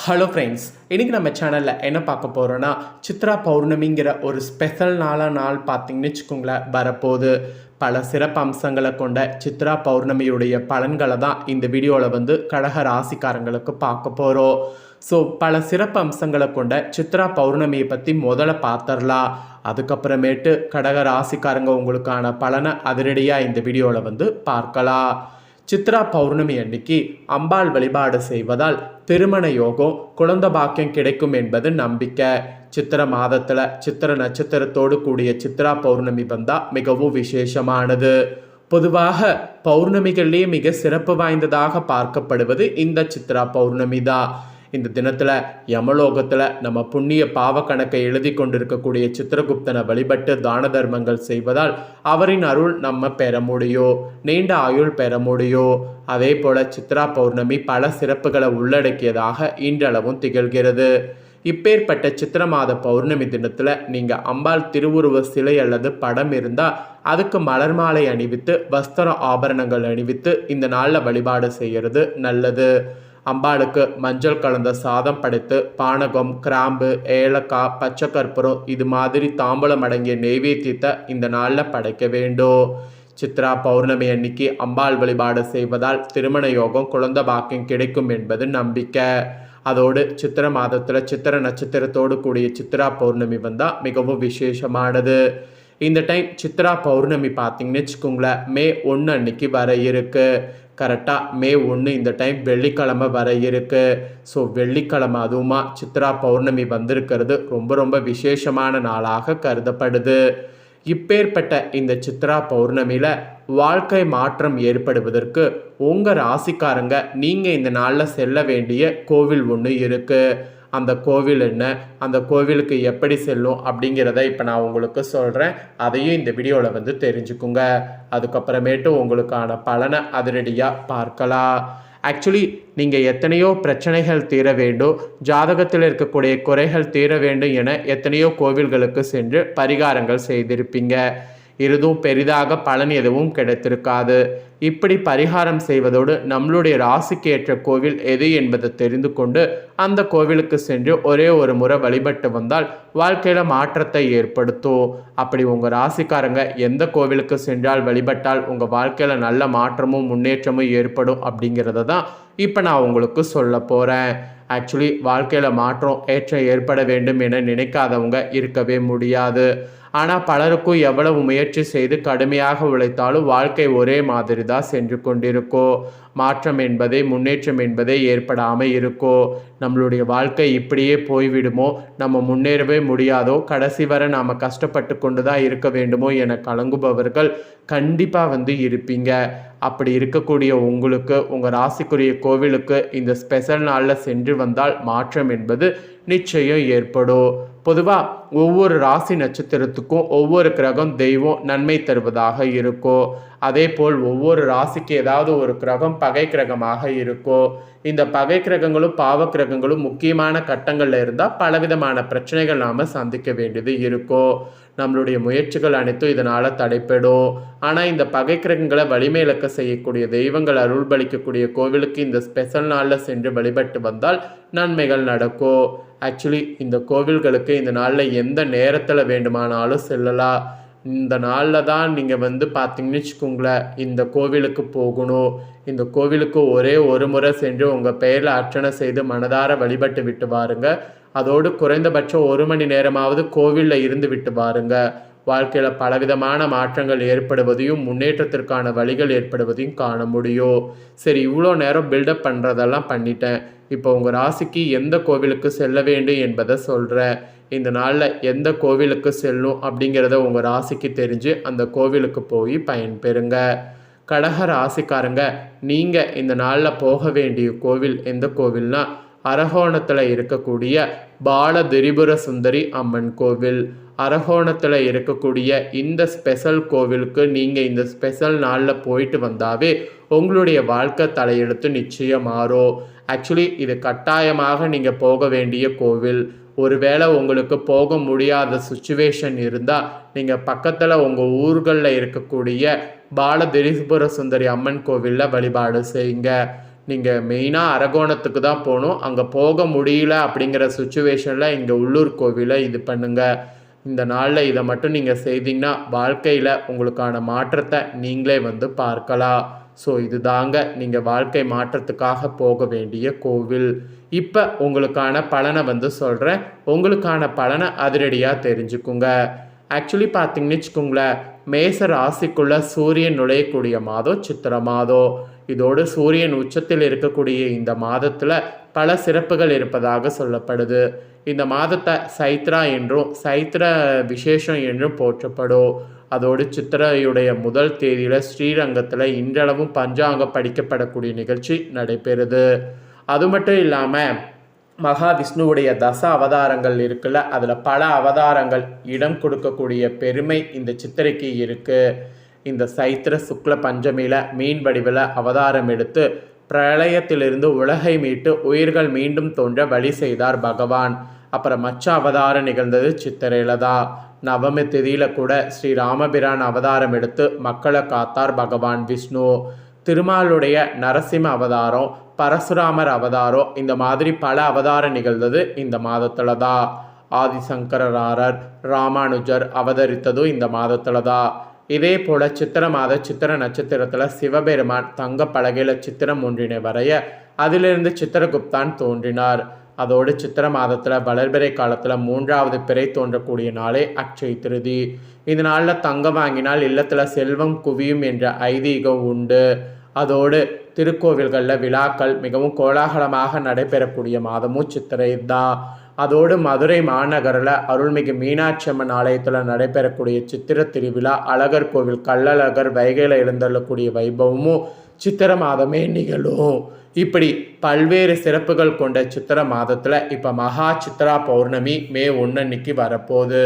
Hello friends, இன்றைக்கி நம்ம சேனலில் என்ன பார்க்க போகிறோன்னா, சித்ரா பௌர்ணமிங்கிற ஒரு ஸ்பெஷல் நாள் பார்த்திங்கன்னு வச்சுக்கோங்களேன் வரப்போகுது. பல சிறப்பு அம்சங்களை கொண்ட சித்ரா பௌர்ணமியுடைய பலன்களை தான் இந்த வீடியோவில் கடக ராசிக்காரங்களுக்கு பார்க்க போகிறோம். ஸோ பல சிறப்பு அம்சங்களை கொண்ட சித்ரா பௌர்ணமியை பற்றி முதல்ல பார்த்துடலாம். அதுக்கப்புறமேட்டு கடக ராசிக்காரங்க உங்களுக்கான பலனை அதிரடியாக இந்த வீடியோவில் பார்க்கலாம். சித்ரா பௌர்ணமி அன்னைக்கு அம்பாள் வழிபாடு செய்வதால் திருமண யோகம், குழந்தை பாக்கியம் கிடைக்கும் என்பது நம்பிக்கை. சித்திர மாதத்தில் சித்திர நட்சத்திரத்தோடு கூடிய சித்ரா பௌர்ணமி வந்தால் மிகவும் விசேஷமானது. பொதுவாக பௌர்ணமிகள்லேயே மிக சிறப்பு வாய்ந்ததாக பார்க்கப்படுவது இந்த சித்ரா பௌர்ணமி தான். இந்த தினத்தில் யமலோகத்தில் நம்ம புண்ணிய பாவ கணக்கை எழுதி கொண்டிருக்கக்கூடிய சித்திரகுப்தனை வழிபட்டு தான தர்மங்கள் செய்வதால் அவரின் அருள் நம்ம பெற முடியும், நீண்ட ஆயுள் பெற முடியும். அதே போல் சித்ரா பௌர்ணமி பல சிறப்புகளை உள்ளடக்கியதாக இன்றளவும் திகழ்கிறது. இப்பேற்பட்ட சித்திர மாத பௌர்ணமி தினத்தில் நீங்கள் அம்பாள் திருவுருவ சிலை அல்லது படம் இருந்தால் அதுக்கு மலர் மாலை அணிவித்து வஸ்திர ஆபரணங்கள் அணிவித்து இந்த நாளில் வழிபாடு செய்கிறது நல்லது. அம்பாளுக்கு மஞ்சள் கலந்த சாதம் படைத்து பானகம், கிராம்பு, ஏலக்காய், பச்சை கற்பூரம் இது மாதிரி தாம்பூலம் அடங்கிய நெய்வேத்தியத்தை இந்த நாளில் படைக்க வேண்டும். சித்ரா பௌர்ணமி அன்னைக்கு அம்பாள் வழிபாடு செய்வதால் திருமண யோகம், குழந்தை பாக்கியம் கிடைக்கும் என்பது நம்பிக்கை. அதோடு சித்திர மாதத்தில் சித்திர நட்சத்திரத்தோடு கூடிய சித்ரா பௌர்ணமி வந்தால் மிகவும் விசேஷமானது. இந்த டைம் சித்ரா பௌர்ணமி பார்த்திங்கன்னு வச்சுக்கோங்களேன் மே 1 அன்னைக்கு வர இருக்கு. கரெக்டாக மே 1 இந்த டைம் வெள்ளிக்கிழமை வர இருக்கு. ஸோ வெள்ளிக்கிழமை அதுவுமா சித்ரா பௌர்ணமி வந்திருக்கிறது ரொம்ப ரொம்ப விசேஷமான நாளாக கருதப்படுது. இப்பேற்பட்ட இந்த சித்ரா பௌர்ணமியில் வாழ்க்கை மாற்றம் ஏற்படுவதற்கு உங்கள் ராசிக்காரங்க நீங்கள் இந்த நாளில் செல்ல வேண்டிய கோவில் ஒன்று இருக்குது. அந்த கோவில் என்ன, அந்த கோவிலுக்கு எப்படி செல்லும் அப்படிங்கிறத இப்போ நான் உங்களுக்கு சொல்கிறேன். அதையும் இந்த வீடியோவில் தெரிஞ்சுக்குங்க. அதுக்கப்புறமேட்டு உங்களுக்கான பலனை அதிரடியாக பார்க்கலாம். ஆக்சுவலி நீங்கள் எத்தனையோ பிரச்சனைகள் தீர வேண்டும், ஜாதகத்தில் இருக்கக்கூடிய குறைகள் தீர வேண்டும் என எத்தனையோ கோவில்களுக்கு சென்று பரிகாரங்கள் செய்திருப்பீங்க. இதுவும் பெரிதாக பலன் எதுவும் கிடைத்திருக்காது. இப்படி பரிகாரம் செய்வதோடு நம்மளுடைய ராசிக்கு ஏற்ற கோவில் எது என்பதை தெரிந்து கொண்டு அந்த கோவிலுக்கு சென்று ஒரே ஒரு முறை வழிபட்டு வந்தால் வாழ்க்கையில் மாற்றத்தை ஏற்படுத்தும். அப்படி உங்கள் ராசிக்காரங்க எந்த கோவிலுக்கு சென்றால் வழிபட்டால் உங்கள் வாழ்க்கையில் நல்ல மாற்றமும் முன்னேற்றமும் ஏற்படும் அப்படிங்கிறத தான் இப்போ நான் உங்களுக்கு சொல்ல போகிறேன். ஆக்சுவலி வாழ்க்கையில் மாற்றம் ஏற்றம் ஏற்பட வேண்டும் என நினைக்காதவங்க இருக்கவே முடியாது. ஆனால் பலருக்கும் எவ்வளவு முயற்சி செய்து கடுமையாக உழைத்தாலும் வாழ்க்கை ஒரே மாதிரி தான் சென்று கொண்டிருக்கோ. மாற்றம் என்பதே, முன்னேற்றம் என்பதே ஏற்படாமல் இருக்கோ. நம்மளுடைய வாழ்க்கை இப்படியே போய்விடுமோ, நம்ம முன்னேறவே முடியாதோ, கடைசி வரை நாம் கஷ்டப்பட்டு கொண்டு தான் இருக்க வேண்டுமோ என கலங்குபவர்கள் கண்டிப்பாக இருப்பீங்க. அப்படி இருக்கக்கூடிய உங்களுக்கு உங்கள் ராசிக்குரிய கோவிலுக்கு இந்த ஸ்பெஷல் நாளில் சென்று வந்தால் மாற்றம் என்பது நிச்சயம் ஏற்படும். பொதுவாக ஒவ்வொரு ராசி நட்சத்திரத்துக்கும் ஒவ்வொரு கிரகம், தெய்வம் நன்மை தருவதாக இருக்கும். அதே போல் ஒவ்வொரு ராசிக்கு ஏதாவது ஒரு கிரகம் பகை கிரகமாக இருக்கும். இந்த பகை கிரகங்களும் பாவ கிரகங்களும் முக்கியமான கட்டங்களில் இருந்தால் பலவிதமான பிரச்சனைகள் நாம் சந்திக்க வேண்டியது இருக்கும். நம்மளுடைய முயற்சிகள் அனைத்தும் இதனால் தடைப்படும். ஆனால் இந்த பகை கிரகங்களை வலிமையிழக்க செய்யக்கூடிய தெய்வங்கள் அருள்பளிக்கக்கூடிய கோவிலுக்கு இந்த ஸ்பெஷல் நாளில் சென்று வழிபட்டு வந்தால் நன்மைகள் நடக்கும். ஆக்சுவலி இந்த கோவில்களுக்கு இந்த நாளில் எந்த நேரத்தில் வேண்டுமானாலும் செல்லலாம். இந்த நாளில் தான் நீங்கள் பார்த்தீங்கன்னு வச்சுக்கோங்களேன் இந்த கோவிலுக்கு போகணும். இந்த கோவிலுக்கு ஒரே ஒரு முறை சென்று உங்கள் பெயரில் அர்ச்சனை செய்து மனதார வழிபட்டு விட்டு வாருங்க. அதோடு குறைந்தபட்சம் 1 மணி நேரமாவது கோவிலில் இருந்து விட்டு வாருங்க. வாழ்க்கையில் பலவிதமான மாற்றங்கள் ஏற்படுவதையும் முன்னேற்றத்திற்கான வழிகள் ஏற்படுவதையும் காண முடியும். சரி, இவ்வளோ நேரம் பில்டப் பண்ணுறதெல்லாம் பண்ணிட்டேன். இப்போ உங்கள் ராசிக்கு எந்த கோவிலுக்கு செல்ல வேண்டும் என்பதை சொல்கிறேன். இந்த நாளில் எந்த கோவிலுக்கு செல்லும் அப்படிங்கிறத உங்கள் ராசிக்கு தெரிஞ்சு அந்த கோவிலுக்கு போய் பயன்பெறுங்க. கடக ராசிக்காரங்க, நீங்கள் இந்த நாளில் போக வேண்டிய கோவில் எந்த கோவில்னா அரகோணத்தில் இருக்கக்கூடிய பால திரிபுர சுந்தரி அம்மன் கோவில். அரகோணத்தில் இருக்கக்கூடிய இந்த ஸ்பெஷல் கோவிலுக்கு நீங்கள் இந்த ஸ்பெஷல் நாளில் போயிட்டு வந்தாவே உங்களுடைய வாழ்க்கை தலையெழுத்து நிச்சயம் மாறும். ஆக்சுவலி இது கட்டாயமாக நீங்கள் போக வேண்டிய கோவில். ஒருவேளை உங்களுக்கு போக முடியாத சுச்சுவேஷன் இருந்தால் நீங்கள் பக்கத்தில் உங்கள் ஊர்களில் இருக்கக்கூடிய பால திரிபுர சுந்தரி அம்மன் கோவிலில் வழிபாடு செய்யுங்க. நீங்கள் மெயினாக அரக்கோணத்துக்கு தான் போகணும். அங்கே போக முடியல அப்படிங்கிற சுச்சுவேஷனில் இங்கே உள்ளூர் கோவிலை இது பண்ணுங்கள். இந்த நாளில் இதை மட்டும் நீங்கள் செய்தீங்கன்னா வாழ்க்கையில் உங்களுக்கான மாற்றத்தை நீங்களே வந்து பார்க்கலாம். ஸோ இது தாங்க நீங்கள் வாழ்க்கை மாற்றத்துக்காக போக வேண்டிய கோவில். இப்போ உங்களுக்கான பலனை வந்து சொல்கிறேன். உங்களுக்கான பலனை அதிரடியாக தெரிஞ்சுக்குங்க. ஆக்சுவலி பார்த்தீங்கன்னு வச்சுக்கோங்களேன், மேச ராசிக்குள்ள சூரியன் நுழையக்கூடிய மாதம் சித்திரை மாதம். இதோடு சூரியன் உச்சத்தில் இருக்கக்கூடிய இந்த மாதத்தில் பல சிறப்புகள் இருப்பதாக சொல்லப்படுது. இந்த மாதத்தை சைத்ரா என்றும் சைத்ர விசேஷம் என்றும் போற்றப்படும். அதோடு சித்திரையுடைய முதல் தேதியில் ஸ்ரீரங்கத்தில் இன்றளவும் பஞ்சாங்கம் படிக்கப்படக்கூடிய நிகழ்ச்சி நடைபெறுது. அது மட்டும் இல்லாமல் மகாவிஷ்ணுவுடைய தச அவதாரங்கள் இருக்குல்ல, அதில் பல அவதாரங்கள் இடம் கொடுக்கக்கூடிய பெருமை இந்த சித்திரைக்கு இருக்குது. இந்த சைத்திர சுக்ல பஞ்சமியில் மீன் வடிவில் அவதாரம் எடுத்து பிரளயத்திலிருந்து உலகை மீட்டு உயிர்கள் மீண்டும் தோன்ற வழி செய்தார் பகவான். அப்புறம் மச்ச அவதாரம் நிகழ்ந்தது சித்திரையில் தான். நவமி திதியில் கூட ஸ்ரீ ராமபிரான் அவதாரம் எடுத்து மக்களை காத்தார் பகவான் விஷ்ணு. திருமாலுடைய நரசிம்ம அவதாரம், பரசுராமர் அவதாரம், இந்த மாதிரி பல அவதாரம் நிகழ்ந்தது இந்த மாதத்தில் தான். ஆதிசங்கரர் ராமானுஜர் அவதரித்ததும் இந்த மாதத்தில் தான். இதே போல் சித்திர மாத சித்திர நட்சத்திரத்தில் சிவபெருமான் தங்க பலகையில் சித்திரம் ஒன்றினை வரைய அதிலிருந்து சித்திரகுப்தான் தோன்றினார். அதோடு சித்திர மாதத்தில் வளர்பிறை காலத்தில் 3வது பிறை தோன்றக்கூடிய நாளே அக்ஷய திருதி. இந்த நாளில் தங்கம் வாங்கினால் இல்லத்தில் செல்வம் குவியும் என்ற ஐதீகம் உண்டு. அதோடு திருக்கோவில்களில் விழாக்கள் மிகவும் கோலாகலமாக நடைபெறக்கூடிய மாதமும் சித்திரை தான். அதோடு மதுரை மாநகரில் அருள்மிகு மீனாட்சி அம்மன் ஆலயத்தில் நடைபெறக்கூடிய சித்திர திருவிழா, அழகர் கோவில் கள்ளழகர் வைகையில் எழுந்தள்ளக்கூடிய வைபவமும் சித்திர மாதமே நிகழும். இப்படி பல்வேறு சிறப்புகள் கொண்ட சித்திர மாதத்தில் இப்போ மகா சித்ரா பௌர்ணமி மே 1 அன்னைக்கு வரப்போகுது.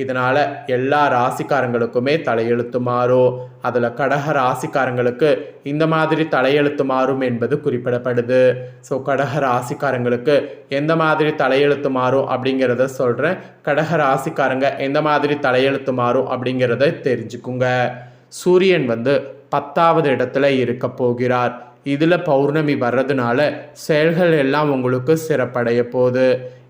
இதனால் எல்லா ராசிக்காரங்களுக்குமே தலையெழுத்து மாறும். அதில் கடக ராசிக்காரங்களுக்கு இந்த மாதிரி தலையெழுத்து மாறும் என்பது குறிப்பிடப்படுது. ஸோ கடக ராசிக்காரங்களுக்கு எந்த மாதிரி தலையெழுத்து மாறும் அப்படிங்கிறத சொல்கிறேன். கடக ராசிக்காரங்க எந்த மாதிரி தலையெழுத்து மாறும் அப்படிங்கிறத தெரிஞ்சுக்குங்க. சூரியன் வந்து 10வது இடத்துல இருக்க போகிறார். இதில் பௌர்ணமி வர்றதுனால செயல்கள் எல்லாம் உங்களுக்கு சிறப்படைய போகுது.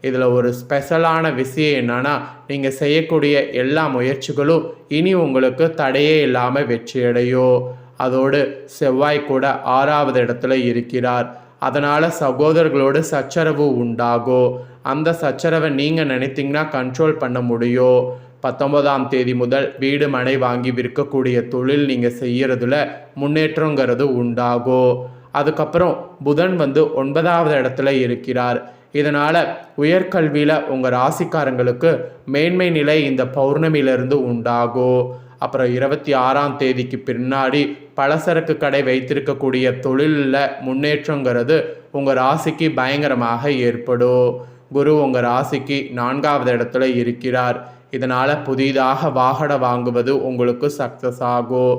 இதில் ஒரு ஸ்பெஷலான விஷயம் என்னன்னா, நீங்கள் செய்யக்கூடிய எல்லா முயற்சிகளும் இனி உங்களுக்கு தடையே இல்லாமல் வெற்றியடையும். அதோடு செவ்வாய் கூட 6வது இடத்துல இருக்கிறார். அதனால் சகோதரர்களோடு சச்சரவு உண்டாகும். அந்த சச்சரவை நீங்கள் நினைத்தீங்கன்னா கண்ட்ரோல் பண்ண முடியும். 19ஆம் தேதி முதல் வீடு மனை வாங்கி விற்கக்கூடிய தொழில் நீங்கள் செய்கிறதுல முன்னேற்றங்கிறது உண்டாகும். அதுக்கப்புறம் புதன் வந்து 9வது இடத்துல இருக்கிறார். இதனால் உயர்கல்வியில் உங்கள் ராசிக்காரங்களுக்கு மேன்மை நிலை இந்த பௌர்ணமியிலிருந்து உண்டாகும். அப்புறம் 26ஆம் தேதிக்கு பின்னாடி பலசரக்கு கடை வைத்திருக்கக்கூடிய தொழிலில் முன்னேற்றங்கிறது உங்கள் ராசிக்கு பயங்கரமாக ஏற்படும். குரு உங்கள் ராசிக்கு 4வது இடத்துல இருக்கிறார். இதனால் புதிதாக வாகனம் வாங்குவது உங்களுக்கு சக்ஸஸ் ஆகும்.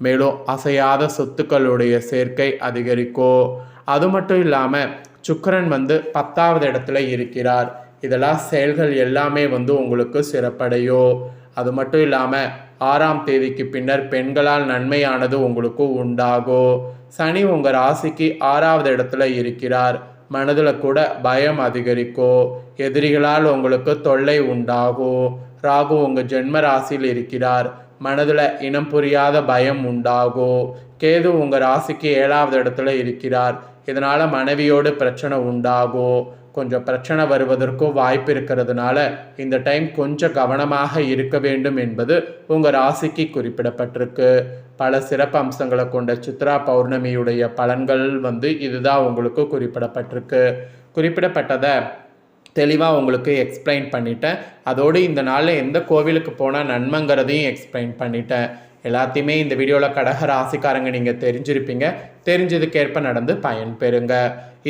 மேலும் அசையாத சொத்துக்களுடைய சேர்க்கை அதிகரிக்கும். அது மட்டும் இல்லாமல் சுக்கிரன் வந்து 10வது இடத்துல இருக்கிறார். இதெல்லாம் செயல்கள் எல்லாமே வந்து உங்களுக்கு சிறப்படையும். அது மட்டும் இல்லாமல் 6ஆம் தேதிக்கு பின்னர் பெண்களால் நன்மையானது உங்களுக்கு உண்டாகும். சனி உங்கள் ராசிக்கு 6வது இடத்துல இருக்கிறார். மனதில் கூட பயம் அதிகரிக்கும். எதிரிகளால் உங்களுக்கு தொல்லை உண்டாகும். ராகு உங்கள் ஜென்ம ராசியில் இருக்கிறார். மனதில் இனம் புரியாத பயம் உண்டாகும். கேது உங்கள் ராசிக்கு 7வது இடத்துல இருக்கிறார். இதனால் மனைவியோடு பிரச்சனை உண்டாகும். கொஞ்சம் பிரச்சனை வருவதற்கும் வாய்ப்பு இருக்கிறதுனால இந்த டைம் கொஞ்சம் கவனமாக இருக்க வேண்டும் என்பது உங்கள் ராசிக்கு குறிப்பிடப்பட்டிருக்கு. பல சிறப்பு அம்சங்களை கொண்ட சித்ரா பௌர்ணமியுடைய பலன்கள் வந்து இதுதான் உங்களுக்கு குறிப்பிடப்பட்டிருக்கு. குறிப்பிடப்பட்டதை தெளிவாக உங்களுக்கு எக்ஸ்பிளைன் பண்ணிட்டேன். அதோடு இந்த நாளில் எந்த கோவிலுக்கு போனால் நன்மைங்கிறதையும் எக்ஸ்பிளைன் பண்ணிட்டேன். எல்லாத்தையுமே இந்த வீடியோவில் கடக ராசிக்காரங்க நீங்கள் தெரிஞ்சிருப்பீங்க. தெரிஞ்சதுக்கேற்ப நடந்து பயன்பெறுங்க.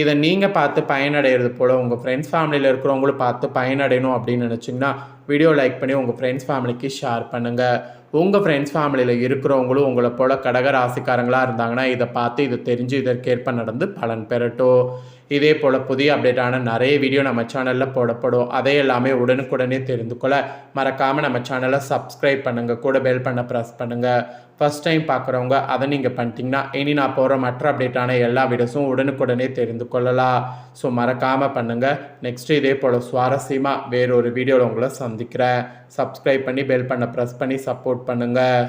இதை நீங்கள் பார்த்து பயனடைகிறது போல் உங்கள் ஃப்ரெண்ட்ஸ் ஃபேமிலியில் இருக்கிறவங்களும் பார்த்து பயனடையணும் அப்படின்னு நினச்சிங்கன்னா வீடியோ லைக் பண்ணி உங்கள் ஃப்ரெண்ட்ஸ் ஃபேமிலிக்கு ஷேர் பண்ணுங்கள். உங்கள் ஃப்ரெண்ட்ஸ் ஃபேமிலியில் இருக்கிறவங்களும் உங்களை போல் கடக ராசிக்காரங்களாக இருந்தாங்கன்னா இதை பார்த்து இதை தெரிஞ்சு இதற்கேற்ப நடந்து பலன் பெறட்டும். இதே போல் புதிய அப்டேட்டான நிறைய வீடியோ நம்ம சேனலில் போடப்படும். அதை எல்லாமே உடனுக்குடனே தெரிந்து கொள்ள மறக்காமல் நம்ம சேனலை சப்ஸ்கிரைப் பண்ணுங்கள், கூட பெல் பண்ண ப்ரெஸ் பண்ணுங்கள். ஃபஸ்ட் டைம் பார்க்குறவங்க அதை நீங்கள் பண்ணிட்டீங்கன்னா இனி நான் போகிற மற்ற அப்டேட்டான எல்லா வீடியோஸும் உடனுக்குடனே தெரிந்து கொள்ளலாம். ஸோ மறக்காமல் பண்ணுங்கள். நெக்ஸ்ட்டு இதே போல் சுவாரஸ்யமாக வேறொரு வீடியோவில் உங்களை சந்திக்கிறேன். சப்ஸ்கிரைப் பண்ணி பெல் பண்ண ப்ரெஸ் பண்ணி சப்போர்ட் பண்ணுங்கள்.